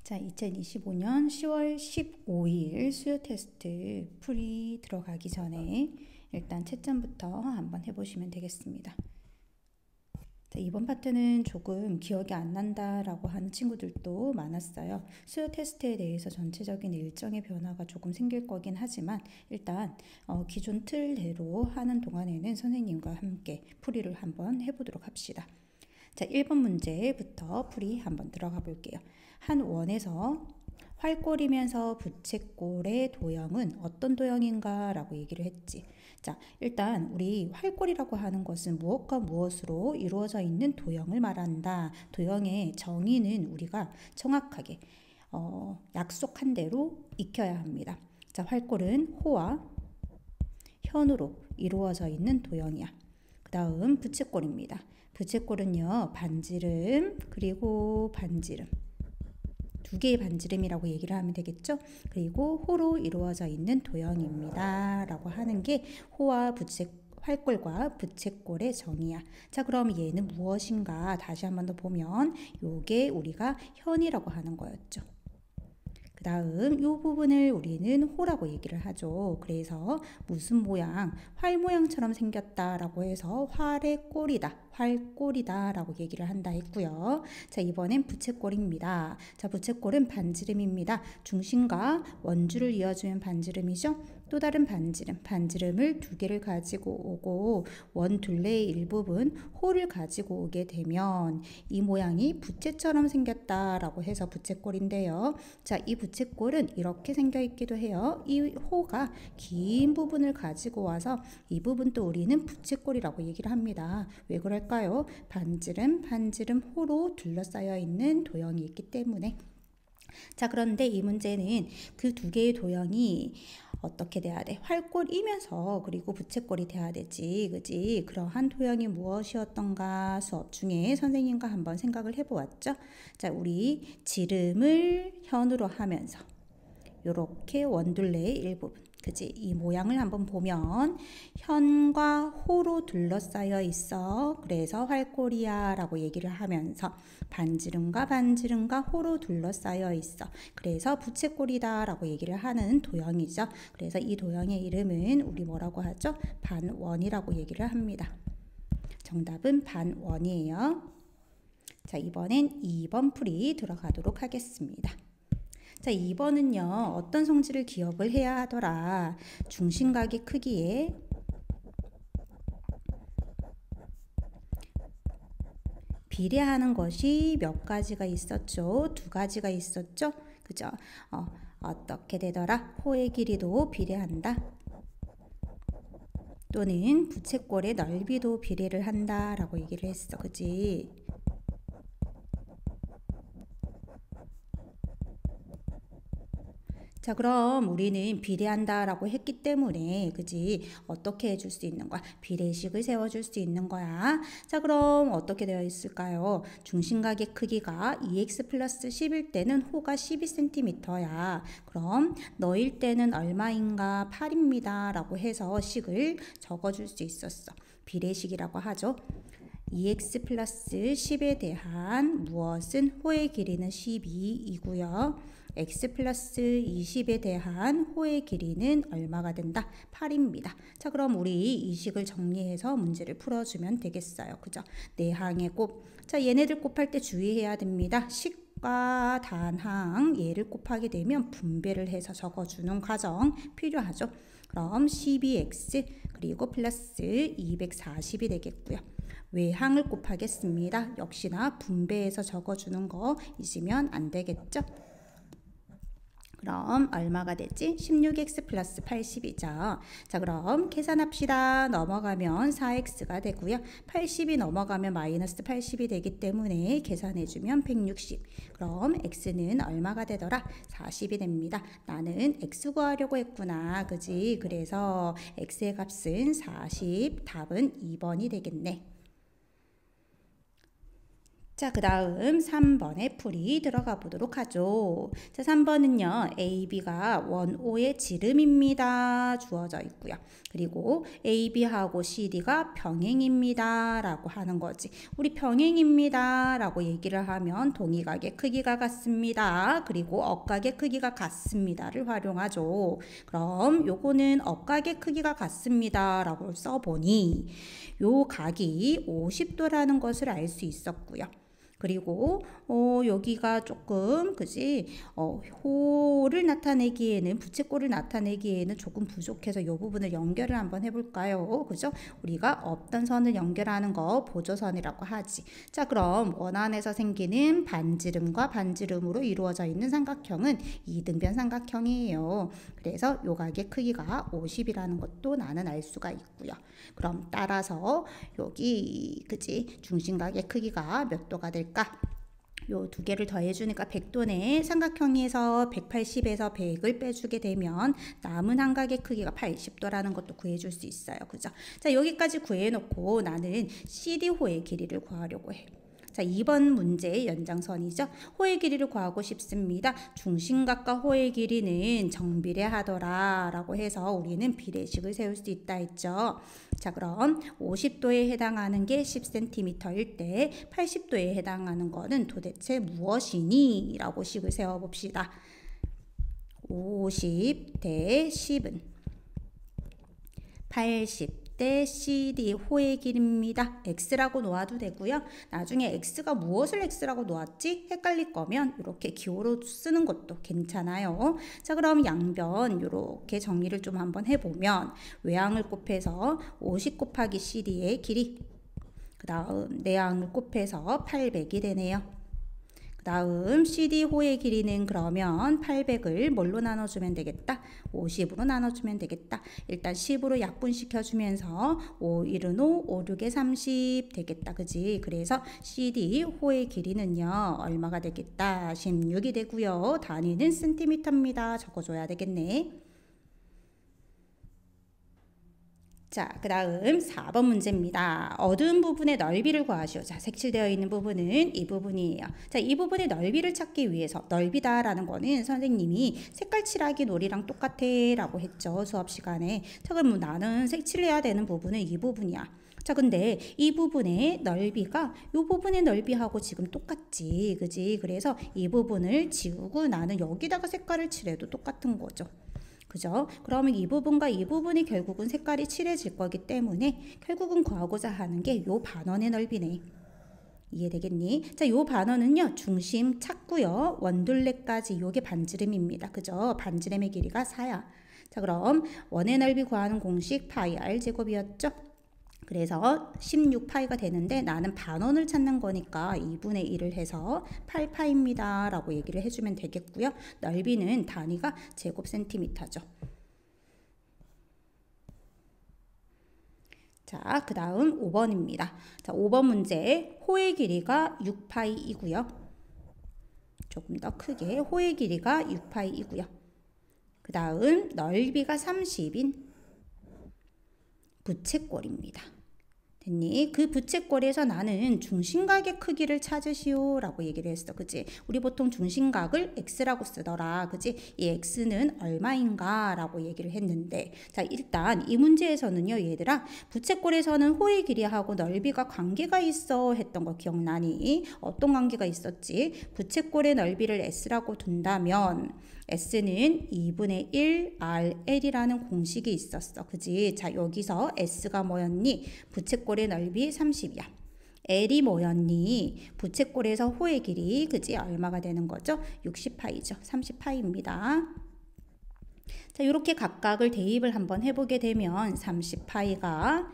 자, 2025년 10월 15일 수요 테스트 풀이 들어가기 전에 일단 채점부터 한번 해보시면 되겠습니다. 자, 이번 파트는 조금 기억이 안 난다라고 하는 친구들도 많았어요. 수요 테스트에 대해서 전체적인 일정의 변화가 조금 생길 거긴 하지만 일단 기존 틀대로 하는 동안에는 선생님과 함께 풀이를 한번 해보도록 합시다. 자, 1번 문제부터 풀이 한번 들어가 볼게요. 한 원에서 활골이면서 부채꼴의 도형은 어떤 도형인가 라고 얘기를 했지. 자, 일단 우리 활골이라고 하는 것은 무엇과 무엇으로 이루어져 있는 도형을 말한다. 도형의 정의는 우리가 정확하게 약속한 대로 익혀야 합니다. 자, 활골은 호와 현으로 이루어져 있는 도형이야. 그 다음 부채꼴입니다. 부채꼴은요, 반지름 그리고 반지름, 두 개의 반지름이라고 얘기를 하면 되겠죠. 그리고 호로 이루어져 있는 도형입니다 라고 하는 게 호와 활골과 부채꼴의 정의야. 자, 그럼 얘는 무엇인가 다시 한번 더 보면 요게 우리가 현이라고 하는 거였죠. 그 다음 이 부분을 우리는 호라고 얘기를 하죠. 그래서 무슨 모양? 활 모양처럼 생겼다라고 해서 활의 꼴이다, 활꼴이다 라고 얘기를 한다 했고요. 자, 이번엔 부채꼴입니다. 자, 부채꼴은 반지름입니다. 중심과 원주를 이어주는 반지름이죠. 또 다른 반지름을 두 개를 가지고 오고 원 둘레의 일부분 호를 가지고 오게 되면 이 모양이 부채처럼 생겼다라고 해서 부채꼴인데요. 자, 이 부채꼴은 이렇게 생겨 있기도 해요. 이 호가 긴 부분을 가지고 와서 이 부분도 우리는 부채꼴이라고 얘기를 합니다. 왜 그럴까요? 반지름 호로 둘러싸여 있는 도형이 있기 때문에. 자, 그런데 이 문제는 그 두 개의 도형이 어떻게 돼야 돼? 활골이면서 그리고 부채꼴이 돼야 되지, 그지? 그러한 도형이 무엇이었던가 수업 중에 선생님과 한번 생각을 해보았죠. 자, 우리 지름을 현으로 하면서 요렇게 원둘레의 일부분, 그지? 이 모양을 한번 보면 현과 호로 둘러싸여 있어. 그래서 활골이야 라고 얘기를 하면서 반지름과 호로 둘러싸여 있어. 그래서 부채꼴이다 라고 얘기를 하는 도형이죠. 그래서 이 도형의 이름은 우리 뭐라고 하죠? 반원이라고 얘기를 합니다. 정답은 반원이에요. 자, 이번엔 2번 풀이 들어가도록 하겠습니다. 자, 2번은요, 어떤 성질을 기억을 해야 하더라. 중심각의 크기에 비례하는 것이 몇 가지가 있었죠? 두 가지가 있었죠? 그죠? 어떻게 되더라? 호의 길이도 비례한다. 또는 부채꼴의 넓이도 비례를 한다 라고 얘기를 했어. 그지? 자, 그럼 우리는 비례한다 라고 했기 때문에, 그지? 어떻게 해줄 수 있는 거야? 비례식을 세워줄 수 있는 거야. 자, 그럼 어떻게 되어 있을까요? 중심각의 크기가 2x 플러스 10일 때는 호가 12cm야. 그럼 너일 때는 얼마인가? 8입니다 라고 해서 식을 적어줄 수 있었어. 비례식이라고 하죠. 2x 플러스 10에 대한 무엇은 호의 길이는 12이고요. x 플러스 20에 대한 호의 길이는 얼마가 된다? 8입니다. 자, 그럼 우리 이 식을 정리해서 문제를 풀어주면 되겠어요. 그죠? 네 항의 곱. 자, 얘네들 곱할 때 주의해야 됩니다. 식과 단항 얘를 곱하게 되면 분배를 해서 적어주는 과정 필요하죠. 그럼 12x 그리고 플러스 240이 되겠고요. 외항을 곱하겠습니다. 역시나 분배해서 적어주는 거 잊으면 안 되겠죠? 그럼 얼마가 되지? 16x 플러스 80이죠. 자, 그럼 계산합시다. 넘어가면 4x가 되고요. 80이 넘어가면 마이너스 80이 되기 때문에 계산해주면 160. 그럼 x는 얼마가 되더라? 40이 됩니다. 나는 x 구하려고 했구나. 그지? 그래서 x의 값은 40. 답은 2번이 되겠네. 자, 그 다음 3번에 풀이 들어가 보도록 하죠. 자, 3번은요, AB가 원오의 지름입니다. 주어져 있고요. 그리고 AB하고 CD가 평행입니다. 라고 하는 거지. 우리 평행입니다. 라고 얘기를 하면 동의각의 크기가 같습니다. 그리고 억각의 크기가 같습니다를 활용하죠. 그럼 요거는 억각의 크기가 같습니다. 라고 써보니 요 각이 50도라는 것을 알 수 있었고요. 그리고 여기가 조금 그지 호를 나타내기에는 부채꼴을 나타내기에는 조금 부족해서 이 부분을 연결을 한번 해볼까요? 그죠? 우리가 없던 선을 연결하는 거 보조선이라고 하지. 자, 그럼 원안에서 생기는 반지름과 반지름으로 이루어져 있는 삼각형은 이등변 삼각형이에요. 그래서 요 각의 크기가 50이라는 것도 나는 알 수가 있고요. 그럼 따라서 여기 그지 중심각의 크기가 몇 도가 될까? 요 두 개를 더해주니까 100도네. 삼각형에서 180에서 100을 빼주게 되면 남은 한 각의 크기가 80도라는 것도 구해줄 수 있어요. 그죠? 자, 여기까지 구해놓고 나는 CD호의 길이를 구하려고 해. 자, 2번 문제의 연장선이죠. 호의 길이를 구하고 싶습니다. 중심각과 호의 길이는 정비례하더라 라고 해서 우리는 비례식을 세울 수 있다 했죠. 자, 그럼 50도에 해당하는 게 10cm일 때 80도에 해당하는 거는 도대체 무엇이니? 라고 식을 세워봅시다. 50 대 10은 80 대 CD 호의 길이입니다. X라고 놓아도 되고요. 나중에 X가 무엇을 X라고 놓았지? 헷갈릴 거면 이렇게 기호로 쓰는 것도 괜찮아요. 자, 그럼 양변 이렇게 정리를 좀 한번 해보면 외항을 곱해서 50 곱하기 CD의 길이, 그 다음 내항을 곱해서 800이 되네요. 그 다음 CD호의 길이는 그러면 800을 뭘로 나눠주면 되겠다? 50으로 나눠주면 되겠다. 일단 10으로 약분시켜주면서 5, 1은 5, 5, 6에 30 되겠다. 그지? 그래서 CD호의 길이는요. 얼마가 되겠다? 16이 되고요. 단위는 센티미터입니다. 적어줘야 되겠네. 자, 그 다음 4번 문제입니다. 어두운 부분의 넓이를 구하시오. 자, 색칠되어 있는 부분은 이 부분이에요. 자, 이 부분의 넓이를 찾기 위해서 넓이다라는 거는 선생님이 색깔 칠하기 놀이랑 똑같아 라고 했죠. 수업 시간에. 자, 그럼 나는 색칠해야 되는 부분은 이 부분이야. 자, 근데 이 부분의 넓이가 이 부분의 넓이하고 지금 똑같지. 그지? 그래서 이 부분을 지우고 나는 여기다가 색깔을 칠해도 똑같은 거죠. 그죠? 그러면 이 부분과 이 부분이 결국은 색깔이 칠해질 거기 때문에 결국은 구하고자 하는 게 요 반원의 넓이네. 이해되겠니? 자, 요 반원은요, 중심 찾고요, 원둘레까지 요게 반지름입니다. 그죠? 반지름의 길이가 4야. 자, 그럼 원의 넓이 구하는 공식 파이 r 제곱이었죠? 그래서 16파이가 되는데 나는 반원을 찾는 거니까 2분의 1을 해서 8파입니다 라고 얘기를 해주면 되겠고요. 넓이는 단위가 제곱센티미터죠. 자, 그 다음 5번입니다. 자, 5번 문제 호의 길이가 6파이이고요. 조금 더 크게 호의 길이가 6파이이고요. 그 다음 넓이가 30인 부채꼴입니다. 됐니? 그 부채꼴에서 나는 중심각의 크기를 찾으시오 라고 얘기를 했어. 그치? 우리 보통 중심각을 x라고 쓰더라. 그치? 이 x는 얼마인가 라고 얘기를 했는데, 자, 일단 이 문제에서는요, 얘들아, 부채꼴에서는 호의 길이하고 넓이가 관계가 있어 했던 거 기억나니? 어떤 관계가 있었지? 부채꼴의 넓이를 s라고 둔다면 S는 2분의 1 RL이라는 공식이 있었어. 그지? 자, 여기서 S가 뭐였니? 부채꼴의 넓이 30이야. L이 뭐였니? 부채꼴에서 호의 길이, 그지? 얼마가 되는 거죠? 60파이죠. 30파이입니다. 자, 이렇게 각각을 대입을 한번 해보게 되면 30파이가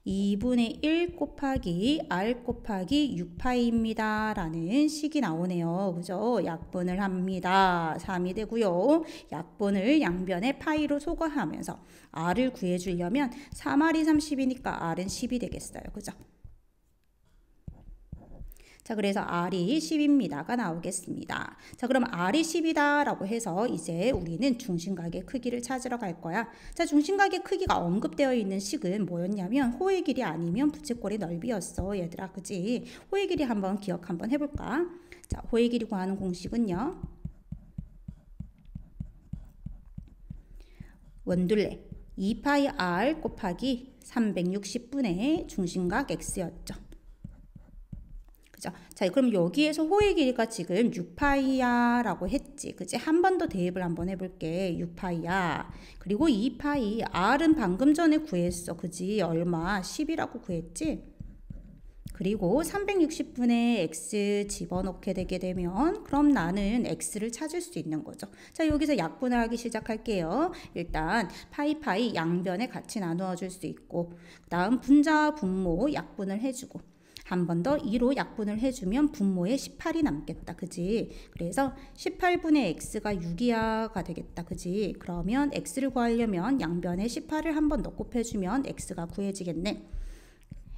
2분의 1 곱하기 R 곱하기 6파이입니다 라는 식이 나오네요. 그죠? 약분을 합니다. 3이 되고요. 약분을 양변에 파이로 소거하면서 R을 구해주려면 3R이 30이니까 R은 10이 되겠어요. 그죠? 자, 그래서 R이 10입니다가 나오겠습니다. 자, 그럼 R이 10이다 라고 해서 이제 우리는 중심각의 크기를 찾으러 갈 거야. 자, 중심각의 크기가 언급되어 있는 식은 뭐였냐면 호의 길이 아니면 부채꼴의 넓이였어, 얘들아. 그지? 호의 길이 한번 기억 한번 해볼까? 자, 호의 길이 구하는 공식은요. 원둘레 2파이 R 곱하기 360분의 중심각 X였죠. 그죠? 자, 그럼 여기에서 호의 길이가 지금 6파이야 라고 했지. 그치? 한 번 더 대입을 한번 해볼게. 6파이야. 그리고 2파이. R은 방금 전에 구했어. 그지? 얼마? 10이라고 구했지? 그리고 360분의 X 집어넣게 되게 되면 그럼 나는 X를 찾을 수 있는 거죠. 자, 여기서 약분을 하기 시작할게요. 일단 파이 양변에 같이 나누어 줄 수 있고, 그 다음 분자 분모 약분을 해주고, 한 번 더 2로 약분을 해주면 분모에 18이 남겠다. 그지? 그래서 18분의 x가 6이야가 되겠다. 그지? 그러면 x를 구하려면 양변에 18을 한 번 더 곱해주면 x가 구해지겠네.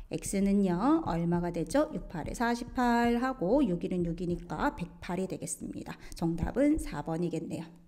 x는요 얼마가 되죠? 6, 8에 48 하고 6, 1은 6이니까 108이 되겠습니다. 정답은 4번이겠네요.